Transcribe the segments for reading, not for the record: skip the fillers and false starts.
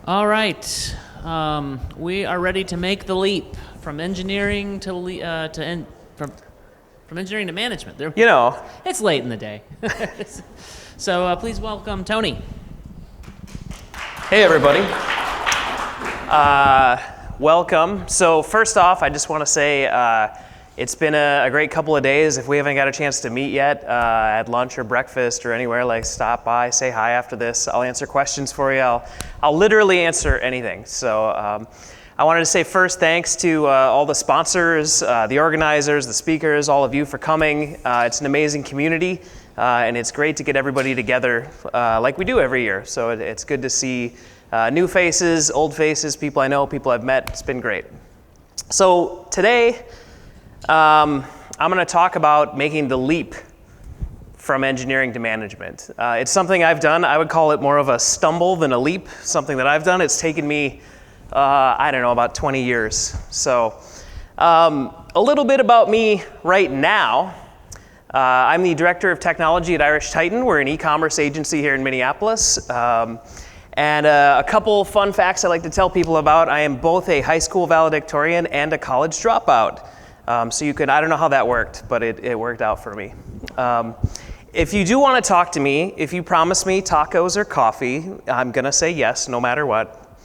All right, we are ready to make the leap from engineering from engineering to management. It's late in the day. So please welcome Tony. Hey everybody. Welcome. So first off, I just want to say it's been a great couple of days. If we haven't got a chance to meet yet at lunch or breakfast or anywhere, like stop by, say hi after this. I'll answer questions for you. I'll literally answer anything. So I wanted to say first thanks to all the sponsors, the organizers, the speakers, all of you for coming. It's an amazing community and it's great to get everybody together like we do every year. So it's good to see new faces, old faces, people I know, people I've met. It's been great. So today, I'm going to talk about making the leap from engineering to management. It's something I've done. I would call it more of a stumble than a leap, something that I've done. It's taken me, about 20 years. So a little bit about me right now. I'm the Director of Technology at Irish Titan. We're an e-commerce agency here in Minneapolis. And a couple fun facts I like to tell people about. I am both a high school valedictorian and a college dropout. So you could, I don't know how that worked, but it worked out for me. If you do want to talk to me, if you promise me tacos or coffee, I'm going to say yes, no matter what.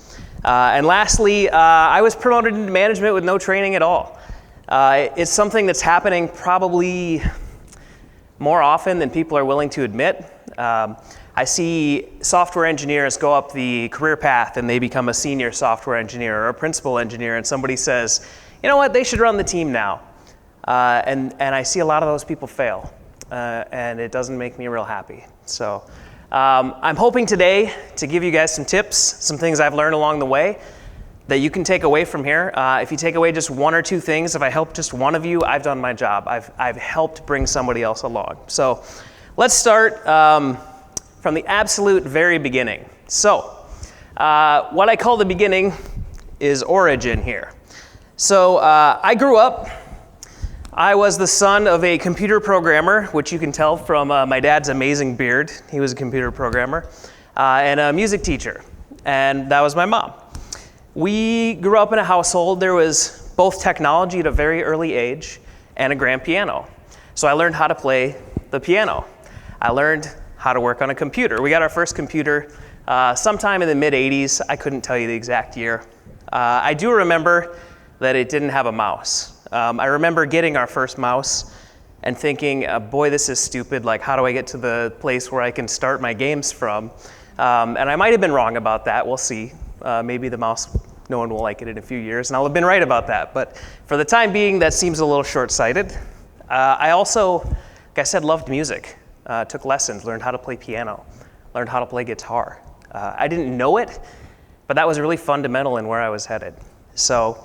And lastly, I was promoted into management with no training at all. It's something that's happening probably more often than people are willing to admit. I see software engineers go up the career path and they become a senior software engineer or a principal engineer, and somebody says, you know what, they should run the team now. And I see a lot of those people fail, and it doesn't make me real happy. So I'm hoping today to give you guys some tips, some things I've learned along the way that you can take away from here. If you take away just one or two things, if I help just one of you, I've done my job. I've helped bring somebody else along. So let's start from the absolute very beginning. So what I call the beginning is origin here. So I grew up, I was the son of a computer programmer, which you can tell from my dad's amazing beard. He was a computer programmer, and a music teacher, and that was my mom. We grew up in a household, there was both technology at a very early age and a grand piano. So I learned how to play the piano. I learned how to work on a computer. We got our first computer sometime in the mid-'80s. I couldn't tell you the exact year. I do remember that it didn't have a mouse. I remember getting our first mouse and thinking, boy, this is stupid. Like, how do I get to the place where I can start my games from? And I might have been wrong about that. We'll see. Maybe the mouse, no one will like it in a few years, and I'll have been right about that. But for the time being, that seems a little short-sighted. I also, like I said, loved music. Took lessons, learned how to play piano, learned how to play guitar. I didn't know it, but that was really fundamental in where I was headed. So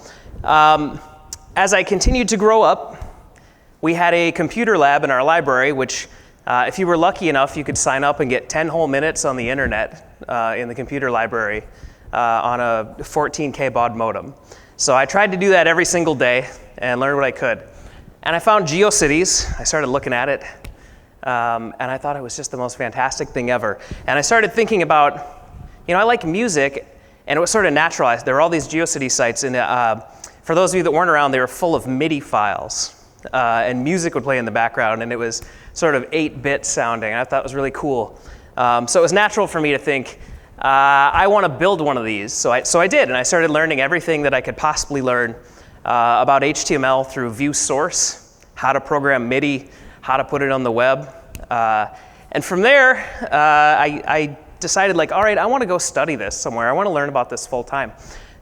as I continued to grow up, we had a computer lab in our library, which if you were lucky enough, you could sign up and get 10 whole minutes on the internet in the computer library on a 14K baud modem. So I tried to do that every single day and learn what I could. And I found Geocities. I started looking at it, and I thought it was just the most fantastic thing ever. And I started thinking about, I like music, and it was sort of naturalized. There were all these Geocities sites, and for those of you that weren't around, they were full of MIDI files, and music would play in the background, and it was sort of 8-bit sounding. I thought it was really cool. So it was natural for me to think, I want to build one of these. So I did, and I started learning everything that I could possibly learn about HTML through view source, how to program MIDI, how to put it on the web. And from there, I decided, like, all right, I want to go study this somewhere. I want to learn about this full time.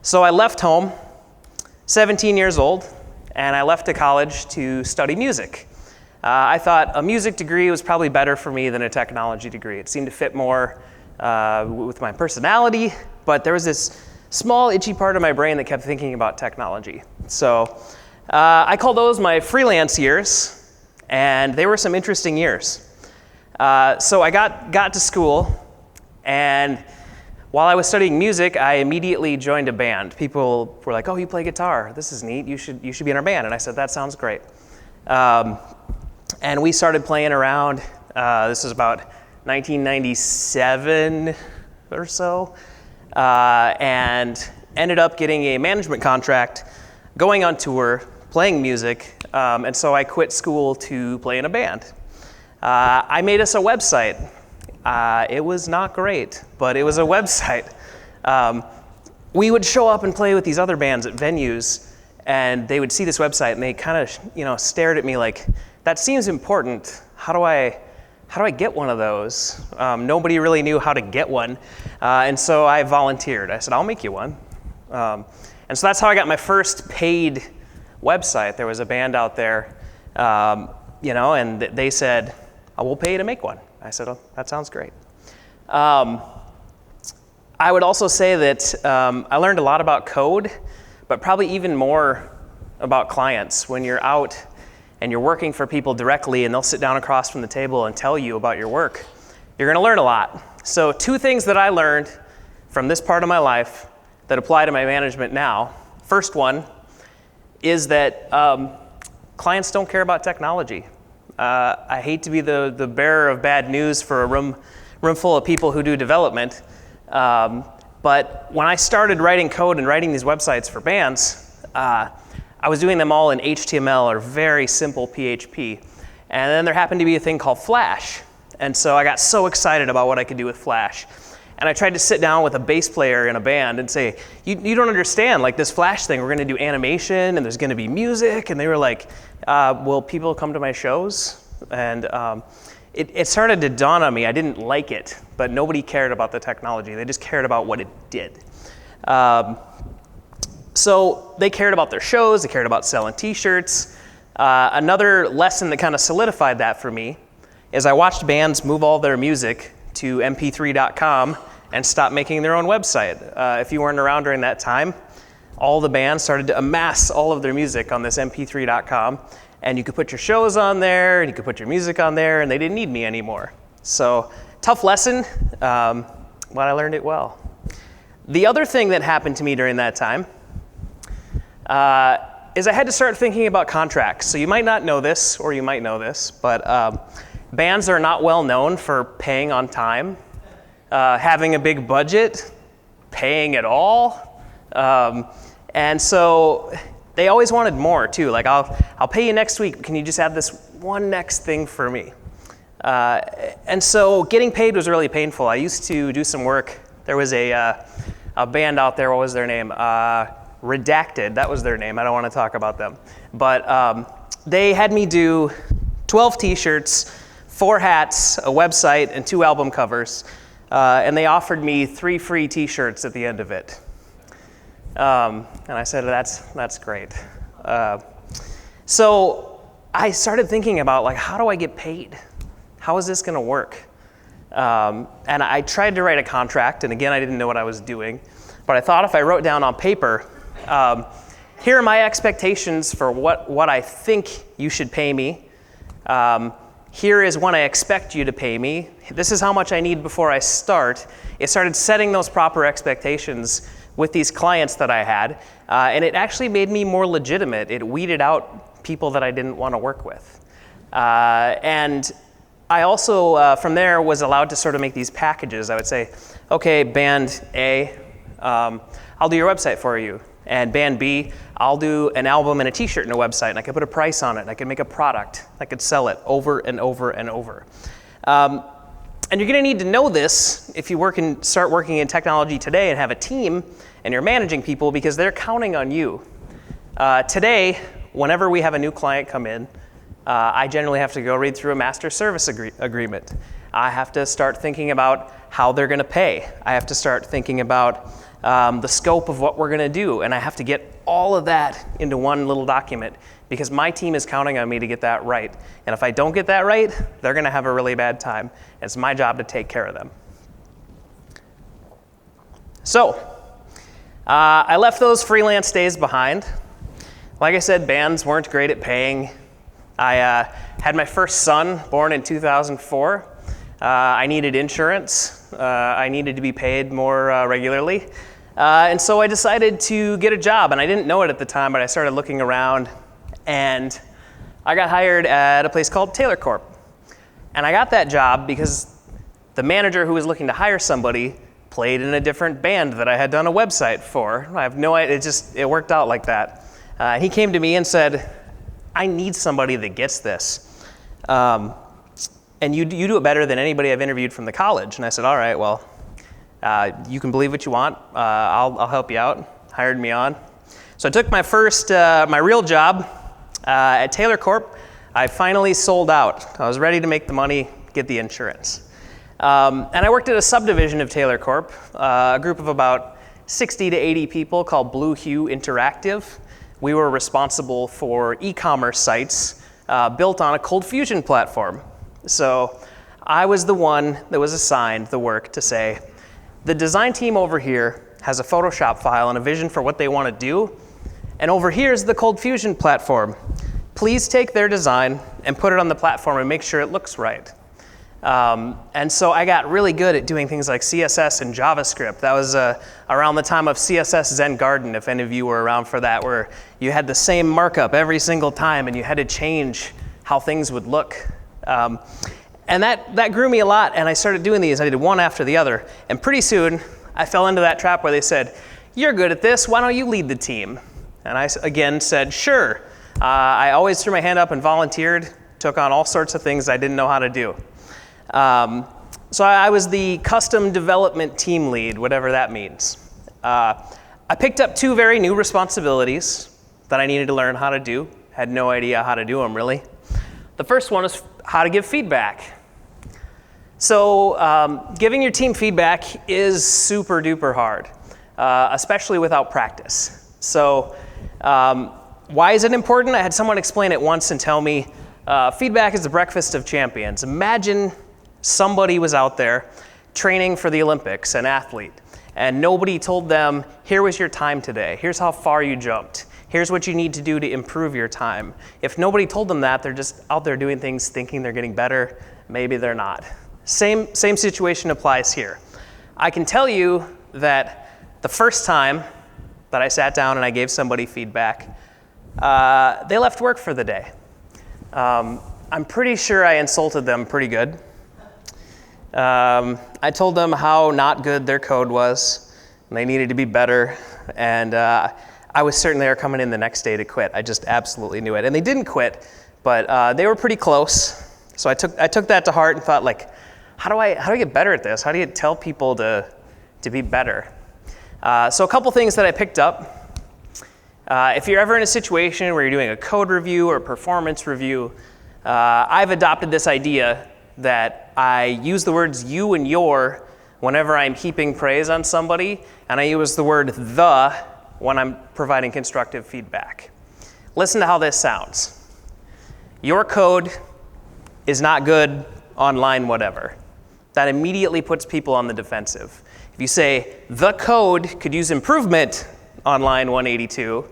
So I left home, 17 years old, and I left to college to study music. I thought a music degree was probably better for me than a technology degree. It seemed to fit more with my personality, but there was this small itchy part of my brain that kept thinking about technology. So I call those my freelance years, and they were some interesting years. So I got to school, and while I was studying music, I immediately joined a band. People were like, "Oh, you play guitar? This is neat. You should be in our band." And I said, "That sounds great." And we started playing around. This was about 1997 or so. and ended up getting a management contract, going on tour, playing music, and so I quit school to play in a band. I made us a website. It was not great, but it was a website. We would show up and play with these other bands at venues, and they would see this website and they kind of, stared at me like, that seems important. How do I get one of those? Nobody really knew how to get one, and so I volunteered. I said, I'll make you one. And so that's how I got my first paid website. There was a band out there, and they said, we'll pay you to make one. I said, oh, that sounds great. I would also say that I learned a lot about code, but probably even more about clients. When you're out and you're working for people directly and they'll sit down across from the table and tell you about your work, you're gonna learn a lot. So 2 things that I learned from this part of my life that apply to my management now. First one is that clients don't care about technology. I hate to be the bearer of bad news for a room full of people who do development, but when I started writing code and writing these websites for bands, I was doing them all in HTML or very simple PHP. And then there happened to be a thing called Flash. And so I got so excited about what I could do with Flash. And I tried to sit down with a bass player in a band and say, you don't understand, like this Flash thing, we're gonna do animation and there's gonna be music. And they were like, will people come to my shows? And it started to dawn on me, I didn't like it, but nobody cared about the technology. They just cared about what it did. So they cared about their shows, they cared about selling t-shirts. Another lesson that kind of solidified that for me is I watched bands move all their music to mp3.com and stop making their own website. If you weren't around during that time, all the bands started to amass all of their music on this mp3.com, and you could put your shows on there, and you could put your music on there, and they didn't need me anymore. So, tough lesson, but I learned it well. The other thing that happened to me during that time is I had to start thinking about contracts. So you might not know this, or you might know this, but bands are not well known for paying on time, having a big budget, paying at all. And so they always wanted more too. Like, I'll pay you next week. Can you just add this one next thing for me? And so getting paid was really painful. I used to do some work. There was a band out there. What was their name? Redacted. That was their name. I don't want to talk about them. But they had me do 12 t-shirts, 4 hats, a website, and 2 album covers. And they offered me 3 free t-shirts at the end of it. And I said, that's great. So I started thinking about, like, how do I get paid? How is this going to work? And I tried to write a contract, and again, I didn't know what I was doing. But I thought if I wrote down on paper, here are my expectations for what I think you should pay me. Here is what I expect you to pay me. This is how much I need before I start. It started setting those proper expectations with these clients that I had, and it actually made me more legitimate. It weeded out people that I didn't want to work with. And I also, from there, was allowed to sort of make these packages. I would say, okay, band A, I'll do your website for you. And band B, I'll do an album and a t-shirt and a website, and I could put a price on it, and I could make a product. I could sell it over and over and over. And you're gonna need to know this if you start working in technology today and have a team and you're managing people, because they're counting on you. Today, whenever we have a new client come in, I generally have to go read through a master service agreement. I have to start thinking about how they're gonna pay. I have to start thinking about the scope of what we're gonna do, and I have to get all of that into one little document, because my team is counting on me to get that right. And if I don't get that right, they're gonna have a really bad time. It's my job to take care of them. So, I left those freelance days behind. Like I said, bands weren't great at paying. I had my first son born in 2004. I needed insurance. I needed to be paid more regularly. And so I decided to get a job, and I didn't know it at the time, but I started looking around, and I got hired at a place called Taylor Corp. And I got that job because the manager who was looking to hire somebody played in a different band that I had done a website for. I have no idea, it worked out like that. He came to me and said, I need somebody that gets this. And you do it better than anybody I've interviewed from the college. And I said, all right, well, you can believe what you want. I'll help you out. Hired me on. So I took my first, my real job at Taylor Corp. I finally sold out. I was ready to make the money, get the insurance. And I worked at a subdivision of Taylor Corp, a group of about 60 to 80 people called Blue Hue Interactive. We were responsible for e-commerce sites built on a cold fusion platform. So I was the one that was assigned the work to say, the design team over here has a Photoshop file and a vision for what they want to do, and over here is the cold fusion platform. Please take their design and put it on the platform and make sure it looks right. And so I got really good at doing things like CSS and JavaScript. That was around the time of CSS Zen Garden, if any of you were around for that, where you had the same markup every single time and you had to change how things would look. And that grew me a lot, and I started doing these. I did one after the other, and pretty soon I fell into that trap where they said, you're good at this, why don't you lead the team? And I again said, sure. I always threw my hand up and volunteered, took on all sorts of things I didn't know how to do. So I was the custom development team lead, whatever that means. I picked up two very new responsibilities that I needed to learn how to do. Had no idea how to do them, really. The first one is how to give feedback. So giving your team feedback is super duper hard, especially without practice. So why is it important? I had someone explain it once and tell me, feedback is the breakfast of champions. Imagine somebody was out there training for the Olympics, an athlete, and nobody told them, here was your time today, here's how far you jumped, here's what you need to do to improve your time. If nobody told them that, they're just out there doing things thinking they're getting better, maybe they're not. Same situation applies here. I can tell you that the first time that I sat down and I gave somebody feedback, they left work for the day. I'm pretty sure I insulted them pretty good. I told them how not good their code was, and they needed to be better, and I was certain they were coming in the next day to quit. I just absolutely knew it. And they didn't quit, but they were pretty close. So I took that to heart and thought, like, how do I get better at this? How do you tell people to be better? So a couple things that I picked up. If you're ever in a situation where you're doing a code review or performance review, I've adopted this idea that I use the words you and your whenever I'm heaping praise on somebody, and I use the word the when I'm providing constructive feedback. Listen to how this sounds. Your code is not good on line whatever. That immediately puts people on the defensive. If you say, the code could use improvement on line 182,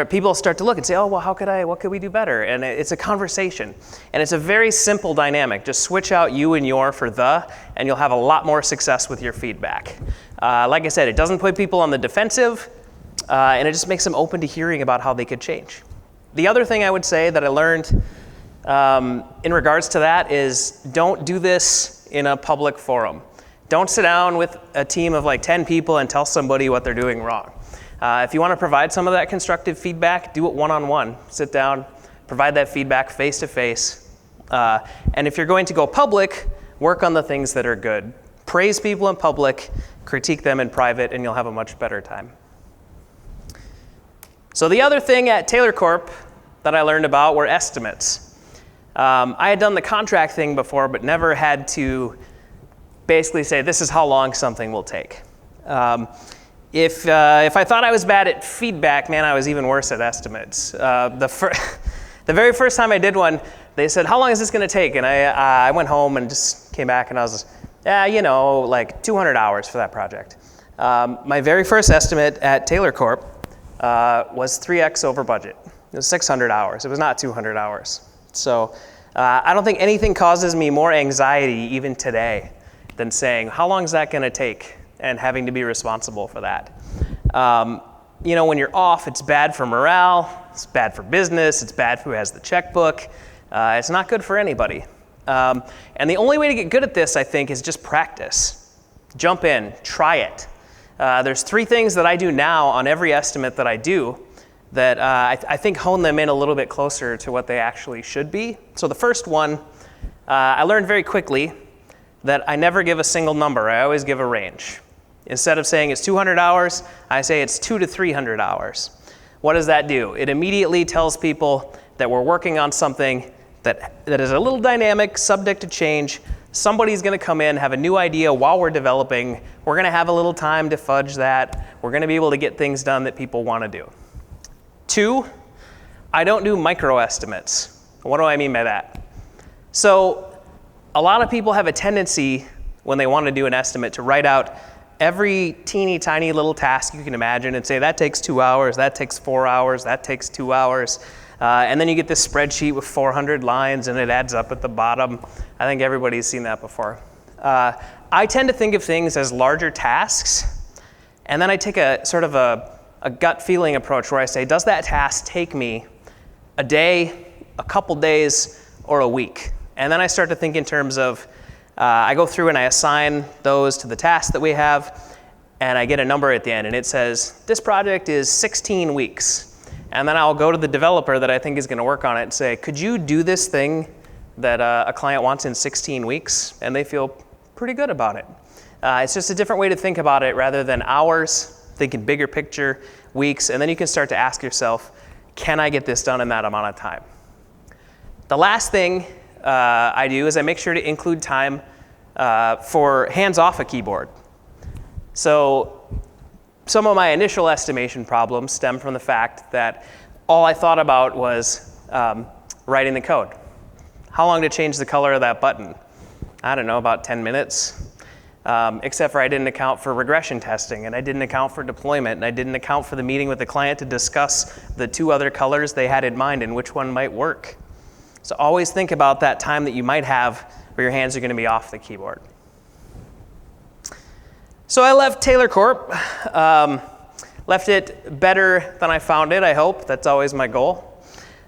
people start to look and say, oh, well, what could we do better? And it's a conversation. And it's a very simple dynamic. Just switch out you and your for the, and you'll have a lot more success with your feedback. Like I said, it doesn't put people on the defensive, and it just makes them open to hearing about how they could change. The other thing I would say that I learned in regards to that is don't do this in a public forum. Don't sit down with a team of like 10 people and tell somebody what they're doing wrong. If you want to provide some of that constructive feedback, do it one-on-one. Sit down, provide that feedback face-to-face. And if you're going to go public, work on the things that are good. Praise people in public, critique them in private, and you'll have a much better time. So the other thing at Taylor Corp that I learned about were estimates. I had done the contract thing before, but never had to basically say, this is how long something will take. If I thought I was bad at feedback, man, I was even worse at estimates. The very first time I did one, they said, how long is this going to take? And I went home and just came back and I was, like 200 hours for that project. My very first estimate at Taylor Corp was 3x over budget. It was 600 hours. It was not 200 hours. So I don't think anything causes me more anxiety even today than saying, how long is that going to take? And having to be responsible for that. When you're off, it's bad for morale, it's bad for business, it's bad for who has the checkbook. It's not good for anybody. And the only way to get good at this, I think, is just practice. Jump in, try it. There's 3 things that I do now on every estimate that I do that I think hone them in a little bit closer to what they actually should be. So the first one, I learned very quickly that I never give a single number. I always give a range. Instead of saying it's 200 hours, I say it's 200 to 300 hours. What does that do? It immediately tells people that we're working on something that is a little dynamic, subject to change. Somebody's going to come in, have a new idea while we're developing. We're going to have a little time to fudge that. We're going to be able to get things done that people want to do. 2, I don't do micro estimates. What do I mean by that? So a lot of people have a tendency when they want to do an estimate to write out every teeny tiny little task you can imagine and say that takes 2 hours, that takes 4 hours, that takes 2 hours. And then you get this spreadsheet with 400 lines and it adds up at the bottom. I think everybody's seen that before. I tend to think of things as larger tasks, and then I take a sort of a gut feeling approach where I say, does that task take me a day, a couple days, or a week? And then I start to think in terms of, I go through and I assign those to the tasks that we have, and I get a number at the end, and it says, this project is 16 weeks. And then I'll go to the developer that I think is going to work on it and say, could you do this thing that a client wants in 16 weeks? And they feel pretty good about it. It's just a different way to think about it rather than hours, thinking bigger picture, weeks, and then you can start to ask yourself, can I get this done in that amount of time? The last thing I do is I make sure to include time for hands off a keyboard. So some of my initial estimation problems stem from the fact that all I thought about was writing the code. How long to change the color of that button? I don't know, about 10 minutes. Except for I didn't account for regression testing, and I didn't account for deployment, and I didn't account for the meeting with the client to discuss the 2 other colors they had in mind and which one might work. So always think about that time that you might have where your hands are going to be off the keyboard. So I left Taylor Corp. Left it better than I found it, I hope. That's always my goal.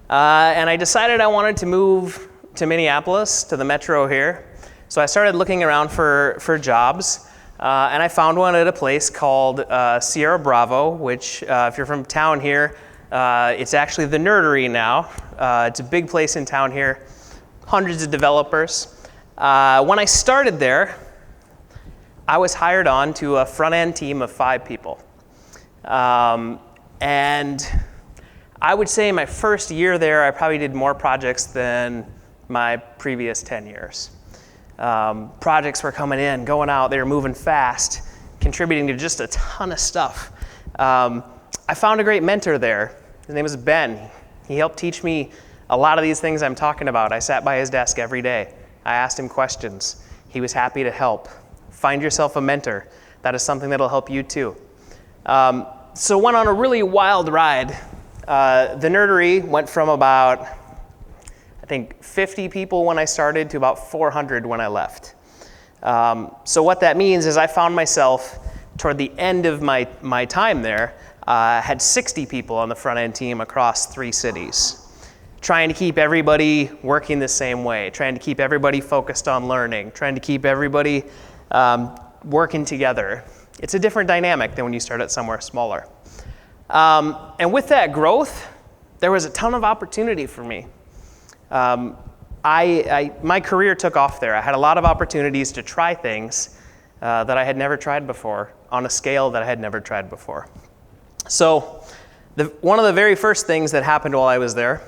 And I decided I wanted to move to Minneapolis, to the metro here. So I started looking around for jobs, and I found one at a place called Sierra Bravo, which if you're from town here, it's actually the Nerdery now. It's a big place in town here, hundreds of developers. When I started there, I was hired on to a front-end team of 5 people. And I would say my first year there, I probably did more projects than my previous 10 years. Projects were coming in, going out, they were moving fast, contributing to just a ton of stuff. I found a great mentor there. His name was Ben. He helped teach me a lot of these things I'm talking about. I sat by his desk every day. I asked him questions. He was happy to help. Find yourself a mentor. That is something that'll help you too. So went on a really wild ride. The Nerdery went from about, I think, 50 people when I started to about 400 when I left. So what that means is I found myself toward the end of my time there, had 60 people on the front end team across 3 cities. Trying to keep everybody working the same way, trying to keep everybody focused on learning, trying to keep everybody working together. It's a different dynamic than when you start at somewhere smaller. And with that growth, there was a ton of opportunity for me. My career took off there. I had a lot of opportunities to try things that I had never tried before on a scale that I had never tried before. So one of the very first things that happened while I was there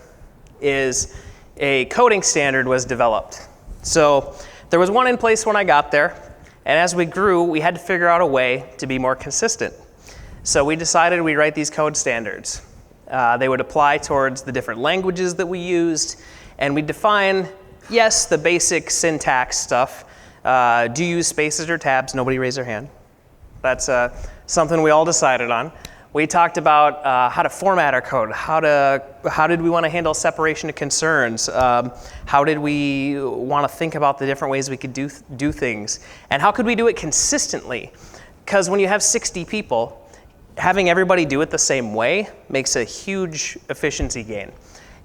is a coding standard was developed. So there was one in place when I got there, and as we grew, we had to figure out a way to be more consistent. So we decided we'd write these code standards. They would apply towards the different languages that we used, and we define, yes, the basic syntax stuff. Do you use spaces or tabs? Nobody raised their hand. That's something we all decided on. We talked about how to format our code, how did we want to handle separation of concerns, how did we want to think about the different ways we could do things, and how could we do it consistently? Because when you have 60 people, having everybody do it the same way makes a huge efficiency gain.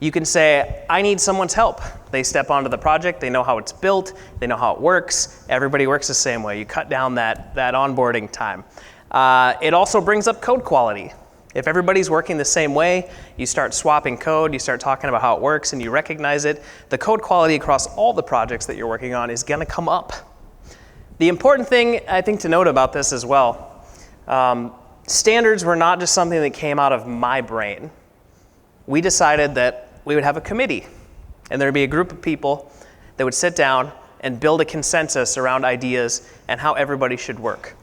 You can say, I need someone's help. They step onto the project, they know how it's built, they know how it works. Everybody works the same way. You cut down that onboarding time. It also brings up code quality. If everybody's working the same way, you start swapping code, you start talking about how it works, and you recognize it, the code quality across all the projects that you're working on is gonna come up. The important thing, I think, to note about this as well, standards were not just something that came out of my brain. We decided that we would have a committee, and there would be a group of people that would sit down and build a consensus around ideas and how everybody should work.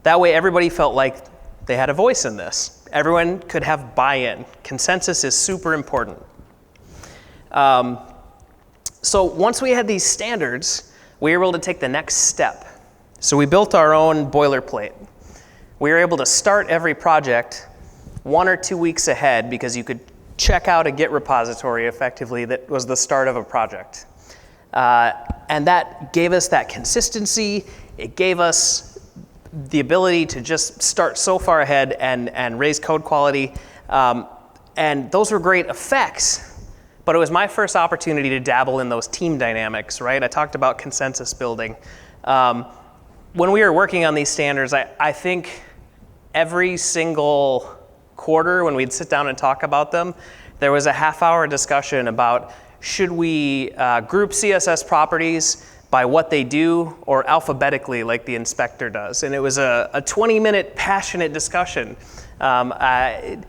That way, everybody felt like they had a voice in this. Everyone could have buy-in. Consensus is super important. So once we had these standards, we were able to take the next step. So we built our own boilerplate. We were able to start every project 1 or 2 weeks ahead because you could check out a Git repository effectively that was the start of a project. And that gave us that consistency. It gave us the ability to just start so far ahead and raise code quality. And those were great effects, but it was my first opportunity to dabble in those team dynamics, right? I talked about consensus building. When we were working on these standards, I think every single quarter when we'd sit down and talk about them, there was a half-hour discussion about should we group CSS properties by what they do or alphabetically like the inspector does. And it was a 20-minute passionate discussion. And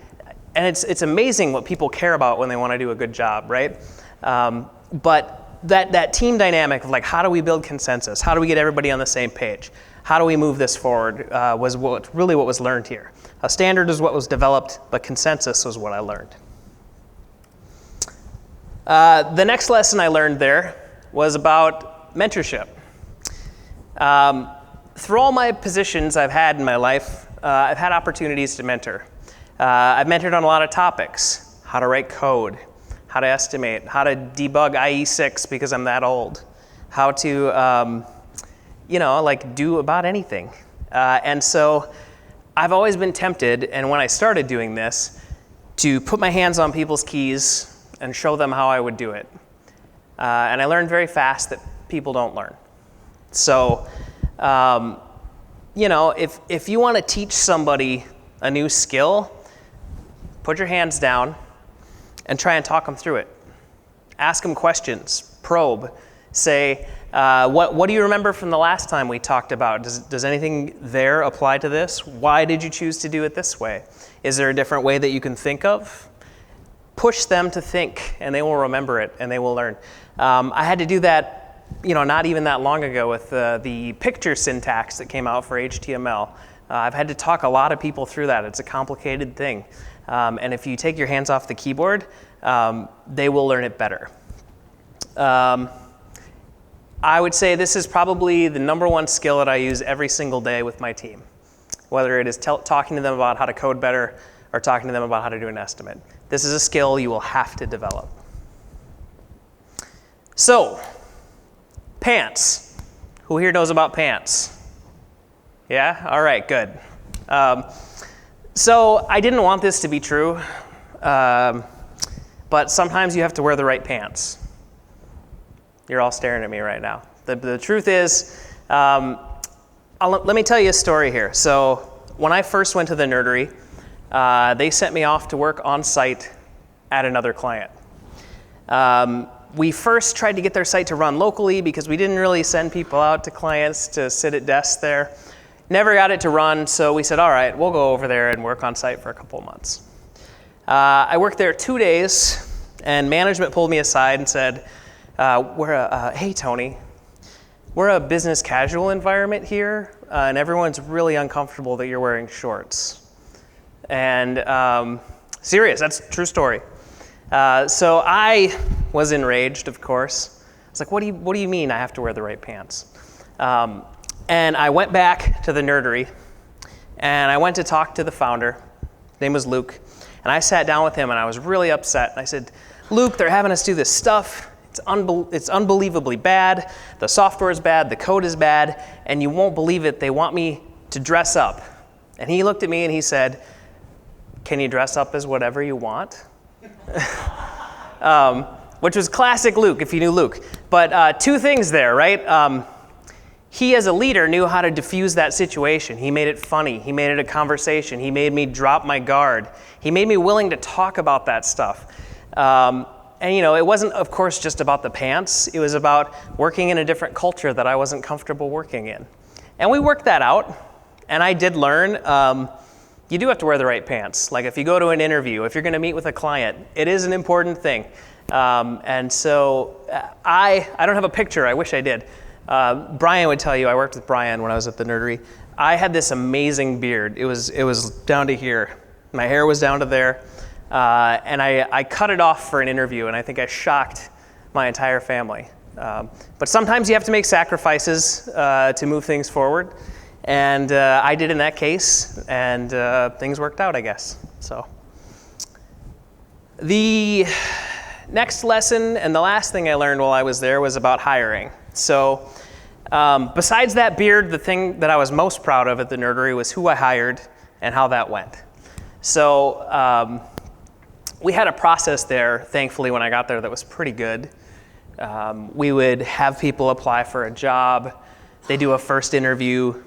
it's amazing what people care about when they want to do a good job, right? But that team dynamic of like, how do we build consensus? How do we get everybody on the same page? How do we move this forward was really what was learned here. A standard is what was developed, but consensus was what I learned. The next lesson I learned there was about mentorship. Through all my positions I've had in my life, I've had opportunities to mentor. I've mentored on a lot of topics: how to write code, how to estimate, how to debug IE6 because I'm that old, how to, do about anything. And so I've always been tempted, and when I started doing this, to put my hands on people's keys and show them how I would do it. And I learned very fast that people don't learn. So, if you want to teach somebody a new skill, put your hands down and try and talk them through it. Ask them questions, probe, say, what do you remember from the last time we talked about? Does anything there apply to this? Why did you choose to do it this way? Is there a different way that you can think of? Push them to think, and they will remember it, and they will learn. I had to do that, not even that long ago with the picture syntax that came out for HTML. I've had to talk a lot of people through that. It's a complicated thing. And if you take your hands off the keyboard, they will learn it better. I would say this is probably the number one skill that I use every single day with my team, whether it is talking to them about how to code better or talking to them about how to do an estimate. This is a skill you will have to develop. So, pants. Who here knows about pants? Yeah? All right, good. So I didn't want this to be true, but sometimes you have to wear the right pants. You're all staring at me right now. The truth is, let me tell you a story here. So when I first went to the Nerdery, they sent me off to work on site at another client. We first tried to get their site to run locally because we didn't really send people out to clients to sit at desks there. Never got it to run, so we said, all right, we'll go over there and work on site for a couple of months. I worked there 2 days, and management pulled me aside and said, hey, Tony, we're a business casual environment here, and everyone's really uncomfortable that you're wearing shorts. And serious, that's a true story. So I was enraged, of course. I was like, what do you mean I have to wear the right pants? And I went back to the Nerdery, and I went to talk to the founder. His name was Luke. And I sat down with him, and I was really upset. And I said, Luke, they're having us do this stuff. It's unbelievably bad. The software is bad. The code is bad. And you won't believe it. They want me to dress up. And he looked at me, and he said, can you dress up as whatever you want? which was classic Luke, if you knew Luke. But two things there, right? He, as a leader, knew how to diffuse that situation. He made it funny. He made it a conversation. He made me drop my guard. He made me willing to talk about that stuff. And it wasn't, of course, just about the pants. It was about working in a different culture that I wasn't comfortable working in. And we worked that out. And I did learn, you do have to wear the right pants. Like if you go to an interview, if you're going to meet with a client, it is an important thing. And so I don't have a picture. I wish I did. Brian would tell you, I worked with Brian when I was at the Nerdery. I had this amazing beard. It was down to here. My hair was down to there. And I cut it off for an interview, and I think I shocked my entire family. But sometimes you have to make sacrifices to move things forward. And I did in that case, and things worked out, I guess. So the next lesson and the last thing I learned while I was there was about hiring. So besides that beard, the thing that I was most proud of at the Nerdery was who I hired and how that went. So we had a process there, thankfully, when I got there that was pretty good. We would have people apply for a job. They do a first interview.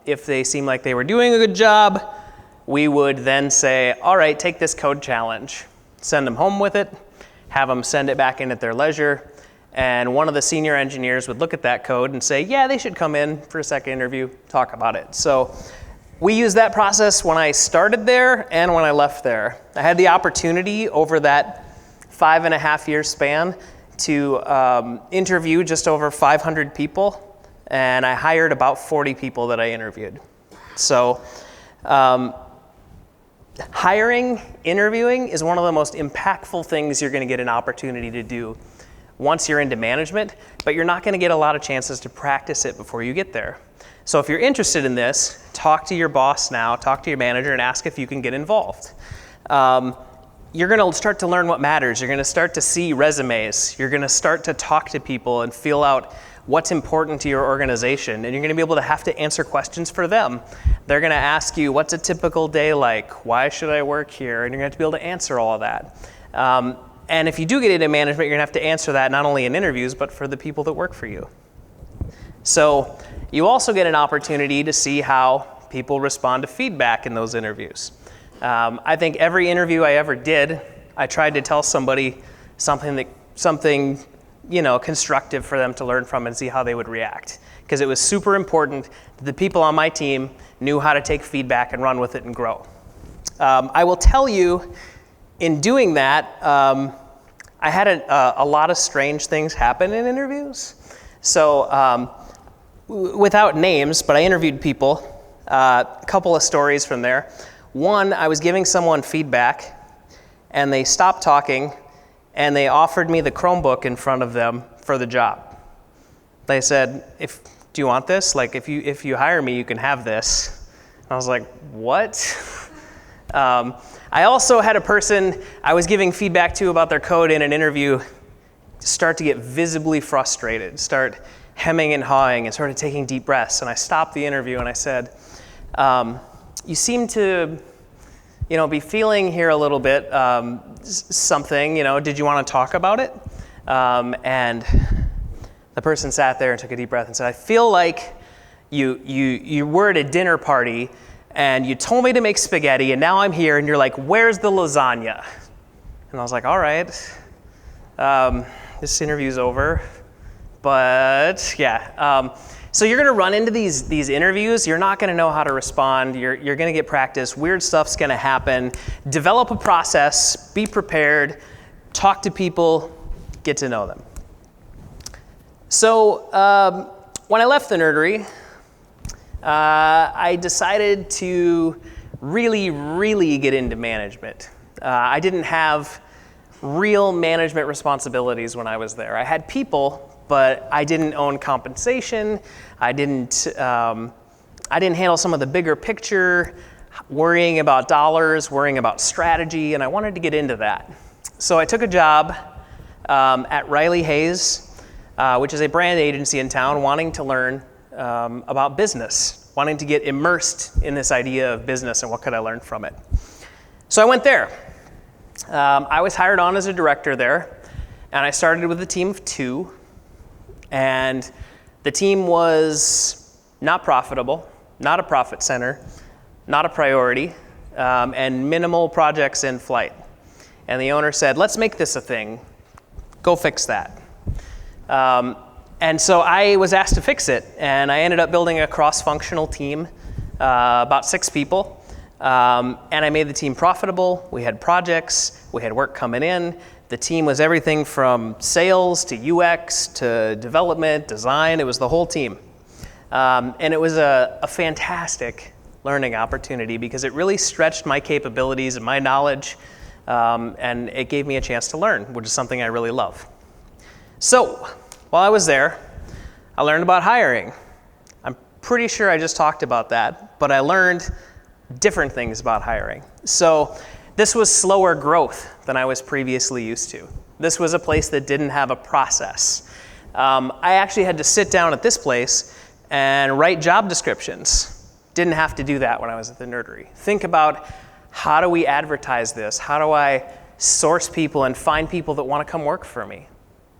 If they seemed like they were doing a good job, we would then say, all right, take this code challenge. Send them home with it, have them send it back in at their leisure. And one of the senior engineers would look at that code and say, yeah, they should come in for a second interview, talk about it. So we used that process when I started there and when I left there. I had the opportunity over that 5.5-year span to interview just over 500 people, and I hired about 40 people that I interviewed. So hiring, interviewing is one of the most impactful things you're going to get an opportunity to do once you're into management, but you're not going to get a lot of chances to practice it before you get there. So if you're interested in this, talk to your boss now, talk to your manager, and ask if you can get involved. You're going to start to learn what matters. You're going to start to see resumes. You're going to start to talk to people and feel out what's important to your organization, and you're going to be able to have to answer questions for them. They're going to ask you, what's a typical day like? Why should I work here? And you're going to have to be able to answer all of that. And if you do get into management, you're going to have to answer that not only in interviews, but for the people that work for you. So you also get an opportunity to see how people respond to feedback in those interviews. I think every interview I ever did, I tried to tell somebody something constructive for them to learn from and see how they would react. Because it was super important that the people on my team knew how to take feedback and run with it and grow. I will tell you, in doing that, I had a lot of strange things happen in interviews. So without names, but I interviewed people, a couple of stories from there. One, I was giving someone feedback, and they stopped talking, and they offered me the Chromebook in front of them for the job. They said, do you want this? Like, if you hire me, you can have this. And I was like, what? I also had a person I was giving feedback to about their code in an interview start to get visibly frustrated, start hemming and hawing, and started taking deep breaths. And I stopped the interview and I said, you seem to be feeling here a little bit something, did you want to talk about it? And the person sat there and took a deep breath and said, I feel like you were at a dinner party and you told me to make spaghetti, and now I'm here, and you're like, where's the lasagna? And I was like, all right, this interview's over, but yeah. So you're gonna run into these interviews, you're not gonna know how to respond, you're gonna get practice, weird stuff's gonna happen. Develop a process, be prepared, talk to people, get to know them. So when I left the Nerdery, I decided to really get into management. I didn't have real management responsibilities when I was there. I had people, but I didn't own compensation. I didn't handle some of the bigger picture, worrying about dollars, worrying about strategy, and I wanted to get into that. So I took a job at Riley Hayes, which is a brand agency in town, wanting to learn about business, wanting to get immersed in this idea of business and what could I learn from it. So I went there. I was hired on as a director there, and I started with a team of 2, and the team was not profitable, not a profit center, not a priority, and minimal projects in flight. And the owner said, let's make this a thing. Go fix that. And so I was asked to fix it, and I ended up building a cross-functional team, about 6 people. And I made the team profitable. We had projects, we had work coming in. The team was everything from sales to UX to development, design. It was the whole team. And it was a fantastic learning opportunity because it really stretched my capabilities and my knowledge, and it gave me a chance to learn, which is something I really love. So while I was there, I learned about hiring. I'm pretty sure I just talked about that, but I learned different things about hiring. So this was slower growth than I was previously used to. This was a place that didn't have a process. I actually had to sit down at this place and write job descriptions. Didn't have to do that when I was at the Nerdery. Think about, how do we advertise this? How do I source people and find people that want to come work for me?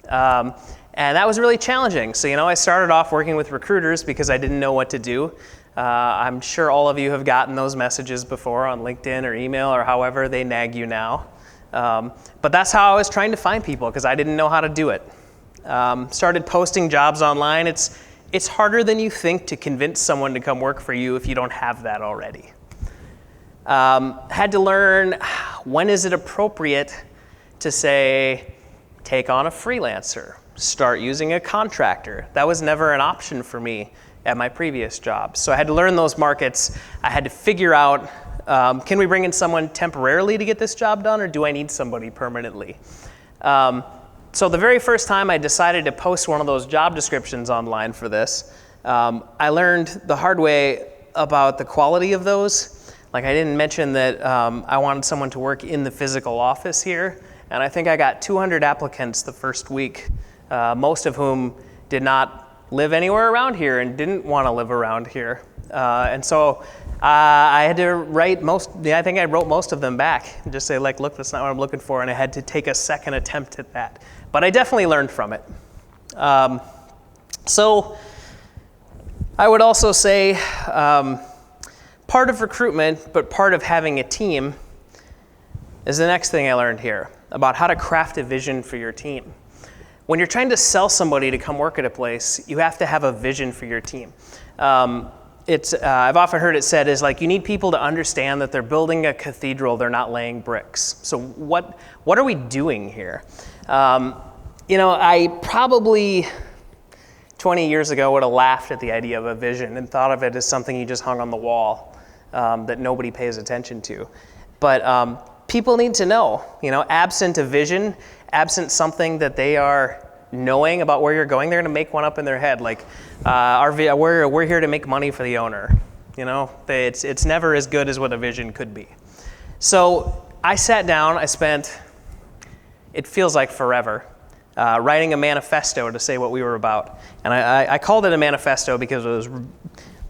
And that was really challenging. So, I started off working with recruiters because I didn't know what to do. I'm sure all of you have gotten those messages before on LinkedIn or email or however they nag you now. But that's how I was trying to find people because I didn't know how to do it. Started posting jobs online. It's harder than you think to convince someone to come work for you if you don't have that already. Had to learn, when is it appropriate to say, take on a freelancer, start using a contractor. That was never an option for me at my previous job. So I had to learn those markets. I had to figure out, can we bring in someone temporarily to get this job done, or do I need somebody permanently? So the very first time I decided to post one of those job descriptions online for this, I learned the hard way about the quality of those. Like, I didn't mention that I wanted someone to work in the physical office here, and I think I got 200 applicants the first week, most of whom did not live anywhere around here and didn't want to live around here. And so I had to write I think I wrote most of them back and just say, like, look, that's not what I'm looking for, and I had to take a second attempt at that. But I definitely learned from it. So I would also say part of recruitment, but part of having a team, is the next thing I learned here about how to craft a vision for your team. When you're trying to sell somebody to come work at a place, you have to have a vision for your team. I've often heard it said is like, you need people to understand that they're building a cathedral, they're not laying bricks. So what are we doing here? I probably 20 years ago would have laughed at the idea of a vision and thought of it as something you just hung on the wall that nobody pays attention to. But people need to know, absent a vision, absent something that they are knowing about where you're going, they're going to make one up in their head. Like, we're here to make money for the owner. It's never as good as what a vision could be. So I sat down, it feels like forever, writing a manifesto to say what we were about. And I called it a manifesto because it was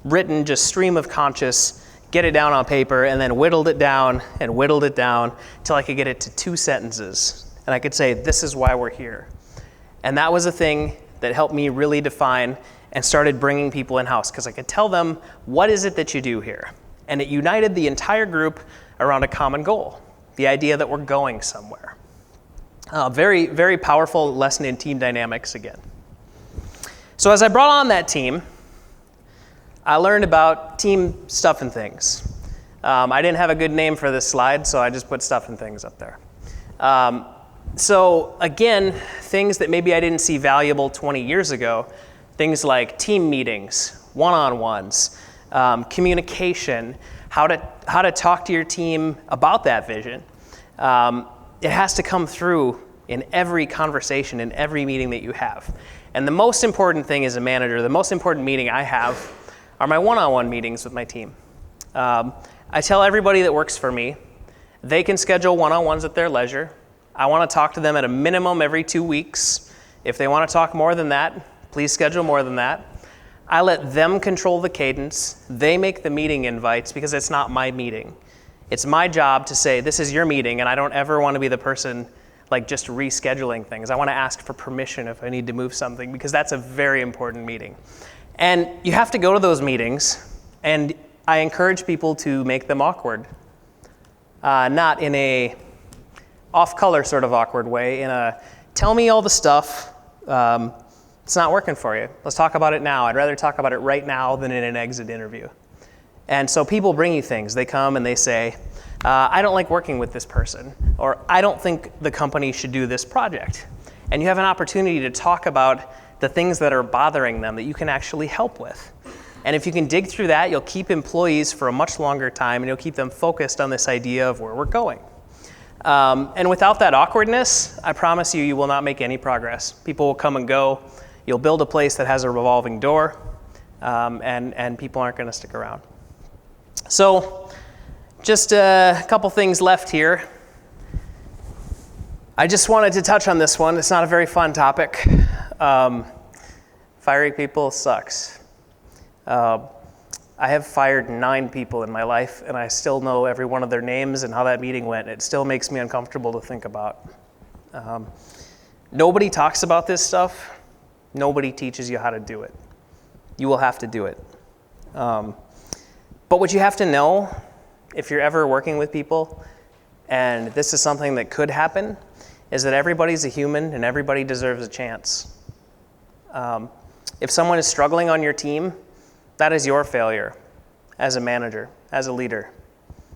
written just stream of conscious, get it down on paper, and then whittled it down till I could get it to 2 sentences. And I could say, this is why we're here. And that was a thing that helped me really define and started bringing people in-house, because I could tell them, what is it that you do here? And it united the entire group around a common goal, the idea that we're going somewhere. Very, very powerful lesson in team dynamics again. So as I brought on that team, I learned about team stuff and things. I didn't have a good name for this slide, so I just put stuff and things up there. So again, things that maybe I didn't see valuable 20 years ago, things like team meetings, one-on-ones, communication, how to talk to your team about that vision. It has to come through in every conversation, in every meeting that you have. And the most important thing as a manager, the most important meeting I have are my one-on-one meetings with my team. I tell everybody that works for me, they can schedule one-on-ones at their leisure. I want to talk to them at a minimum every 2 weeks. If they want to talk more than that, please schedule more than that. I let them control the cadence. They make the meeting invites because it's not my meeting. It's my job to say, this is your meeting, and I don't ever want to be the person like just rescheduling things. I want to ask for permission if I need to move something, because that's a very important meeting. And you have to go to those meetings, and I encourage people to make them awkward. Not in a off-color sort of awkward way, in a tell me all the stuff, it's not working for you. Let's talk about it now. I'd rather talk about it right now than in an exit interview. And so people bring you things. They come and they say, I don't like working with this person, or I don't think the company should do this project. And you have an opportunity to talk about the things that are bothering them that you can actually help with. And if you can dig through that, you'll keep employees for a much longer time, and you'll keep them focused on this idea of where we're going. And without that awkwardness, I promise you, you will not make any progress. People will come and go. You'll build a place that has a revolving door, and people aren't going to stick around. So just a couple things left here. I just wanted to touch on this one. It's not a very fun topic. Firing people sucks. I have fired 9 people in my life, and I still know every one of their names and how that meeting went. It still makes me uncomfortable to think about. Nobody talks about this stuff. Nobody teaches you how to do it. You will have to do it. But what you have to know, if you're ever working with people, and this is something that could happen, is that everybody's a human and everybody deserves a chance. If someone is struggling on your team, that is your failure as a manager, as a leader.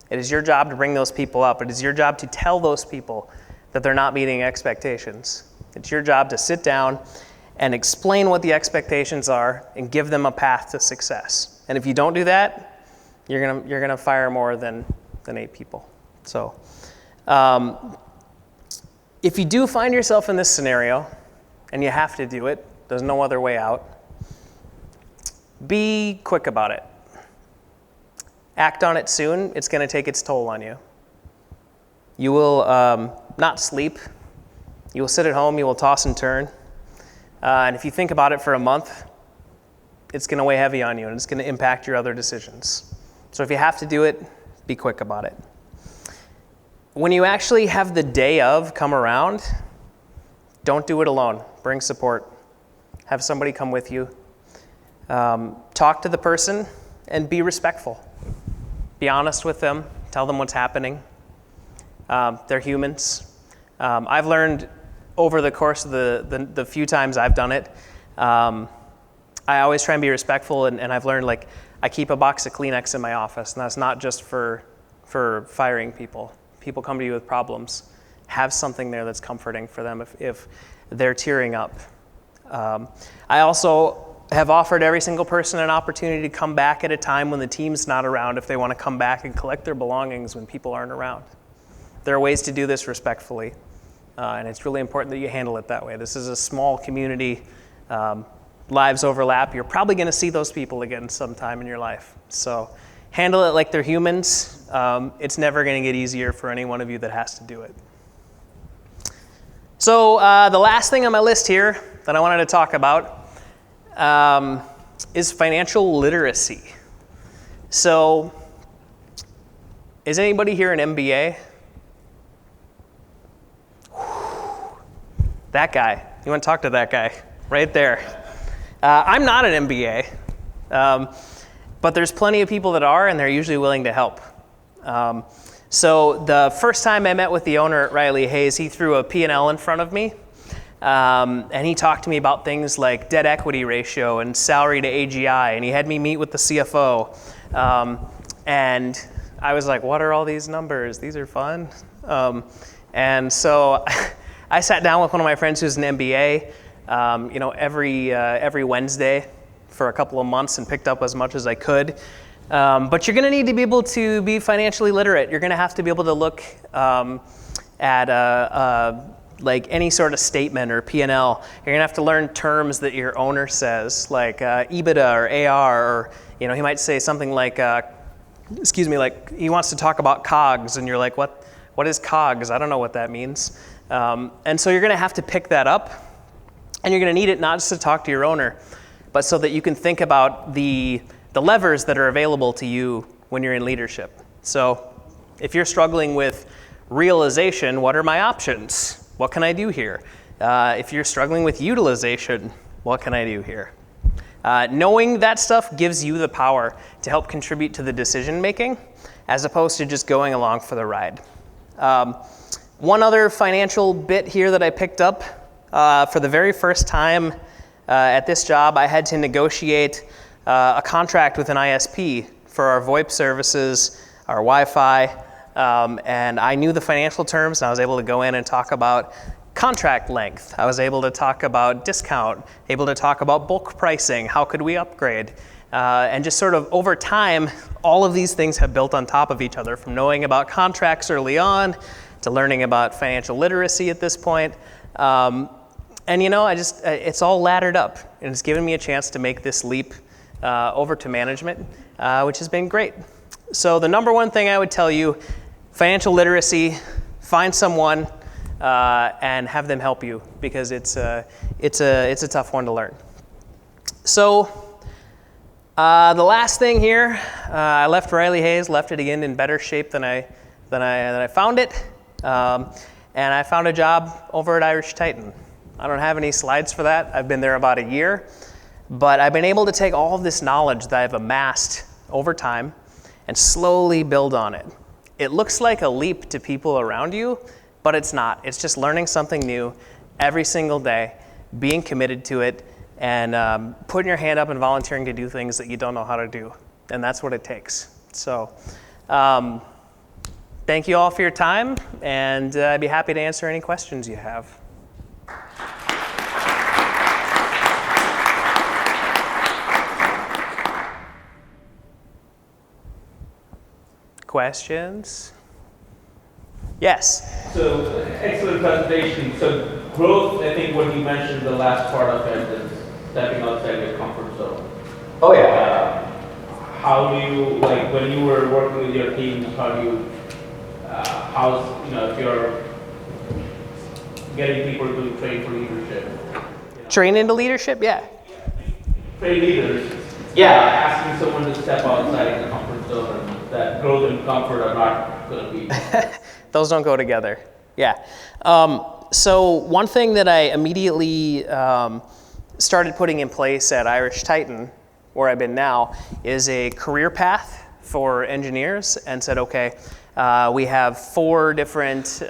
It is your job to bring those people up. It is your job to tell those people that they're not meeting expectations. It's your job to sit down and explain what the expectations are and give them a path to success. And if you don't do that, you're gonna fire more than 8 people. So if you do find yourself in this scenario and you have to do it, there's no other way out, be quick about it. Act on it soon. It's going to take its toll on you. You will not sleep. You will sit at home. You will toss and turn. And if you think about it for a month, it's going to weigh heavy on you, and it's going to impact your other decisions. So if you have to do it, be quick about it. When you actually have the day of come around, don't do it alone. Bring support. Have somebody come with you. Talk to the person and be respectful. Be honest with them. Tell them what's happening. They're humans. I've learned over the course of the few times I've done it, I always try and be respectful, and I've learned, like, I keep a box of Kleenex in my office, and that's not just for firing people. People come to you with problems. Have something there that's comforting for them if they're tearing up. I also have offered every single person an opportunity to come back at a time when the team's not around if they want to come back and collect their belongings when people aren't around. There are ways to do this respectfully, and it's really important that you handle it that way. This is a small community. Lives overlap. You're probably going to see those people again sometime in your life. So handle it like they're humans. It's never going to get easier for any one of you that has to do it. So the last thing on my list here that I wanted to talk about is financial literacy. So, is anybody here an MBA? That guy. You want to talk to that guy right there. I'm not an MBA, but there's plenty of people that are, and they're usually willing to help. So the first time I met with the owner at Riley Hayes, he threw a P&L in front of me. And he talked to me about things like debt equity ratio and salary to AGI, and he had me meet with the CFO. And I was like, what are all these numbers? These are fun. And so I sat down with one of my friends who's an MBA, every Wednesday for a couple of months and picked up as much as I could. But you're going to need to be able to be financially literate. You're going to have to be able to look at like any sort of statement or P&L. You're going to have to learn terms that your owner says, like EBITDA or AR, or he might say something like, like he wants to talk about COGS, and you're like, what is COGS? I don't know what that means. And so you're going to have to pick that up, and you're going to need it not just to talk to your owner, but so that you can think about the levers that are available to you when you're in leadership. So If you're struggling with realization, what are my options? What can I do here? If you're struggling with utilization, what can I do here? Knowing that stuff gives you the power to help contribute to the decision making as opposed to just going along for the ride. One other financial bit here that I picked up, for the very first time at this job, I had to negotiate a contract with an ISP for our VoIP services, our Wi-Fi, and I knew the financial terms, and I was able to go in and talk about contract length. I was able to talk about discount, able to talk about bulk pricing, how could we upgrade, and just sort of over time, all of these things have built on top of each other, from knowing about contracts early on to learning about financial literacy at this point. And it's all laddered up, and it's given me a chance to make this leap over to management, which has been great. So the number one thing I would tell you, financial literacy, find someone and have them help you, because it's a tough one to learn. So the last thing here, I left Riley Hayes, left it again in better shape than I found it, and I found a job over at Irish Titan. I don't have any slides for that. I've been there about a year, but I've been able to take all of this knowledge that I've amassed over time and slowly build on it. It looks like a leap to people around you, but it's not. It's just learning something new every single day, being committed to it, and putting your hand up and volunteering to do things that you don't know how to do. And that's what it takes. So thank you all for your time, and I'd be happy to answer any questions you have. Questions? Yes. So, excellent presentation. So, growth, I think what you mentioned, the last part of it is stepping outside your comfort zone. Oh, yeah. How do you, like, when you were working with your team, how do you, if you're getting people to train for leadership? Train into leadership? Yeah. Train leaders. Yeah. Asking someone to step outside the comfort zone, and that growth and comfort are not going to be. Those don't go together. Yeah. So one thing that I immediately started putting in place at Irish Titan, where I've been now, is a career path for engineers, and said, okay, we have 4 different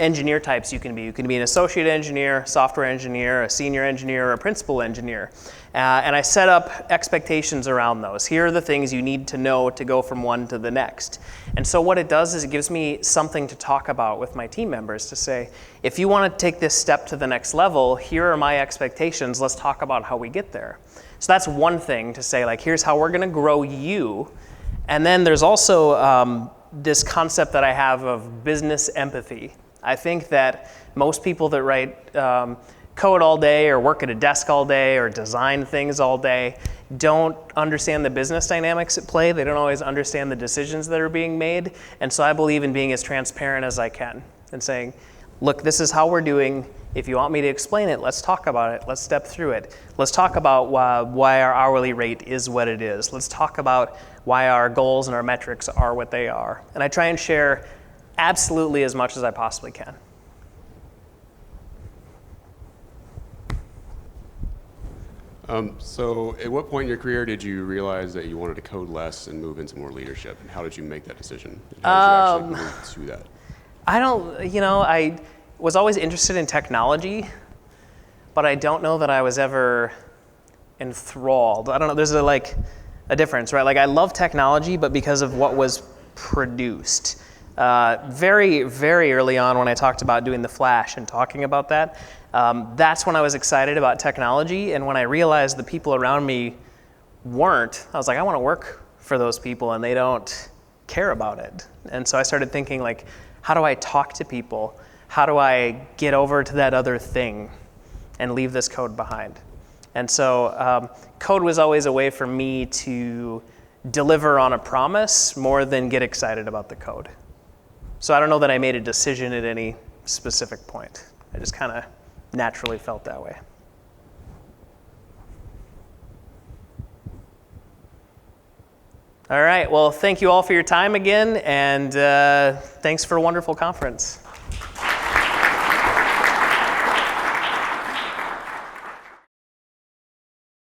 engineer types you can be. You can be an associate engineer, software engineer, a senior engineer, or a principal engineer. And I set up expectations around those. Here are the things you need to know to go from one to the next. And so what it does is it gives me something to talk about with my team members to say, if you want to take this step to the next level, here are my expectations. Let's talk about how we get there. So that's one thing to say, like, here's how we're going to grow you. And then there's also this concept that I have of business empathy. I think that most people that write code all day or work at a desk all day or design things all day don't understand the business dynamics at play. They don't always understand the decisions that are being made. And so I believe in being as transparent as I can and saying, look, this is how we're doing. If you want me to explain it, let's talk about it. Let's step through it. Let's talk about why our hourly rate is what it is. Let's talk about why our goals and our metrics are what they are. And I try and share absolutely as much as I possibly can. So at what point in your career did you realize that you wanted to code less and move into more leadership? And how did you make that decision? And how did you actually move to that? I was always interested in technology, but I don't know that I was ever enthralled. I don't know, there's a difference, right? Like, I love technology, but because of what was produced. Very, very early on when I talked about doing the Flash and talking about that, that's when I was excited about technology. And when I realized the people around me weren't, I was like, I want to work for those people and they don't care about it. And so I started thinking, like, how do I talk to people? How do I get over to that other thing and leave this code behind? And so code was always a way for me to deliver on a promise more than get excited about the code. So I don't know that I made a decision at any specific point. I just kind of naturally felt that way. All right. Well, thank you all for your time again, and thanks for a wonderful conference.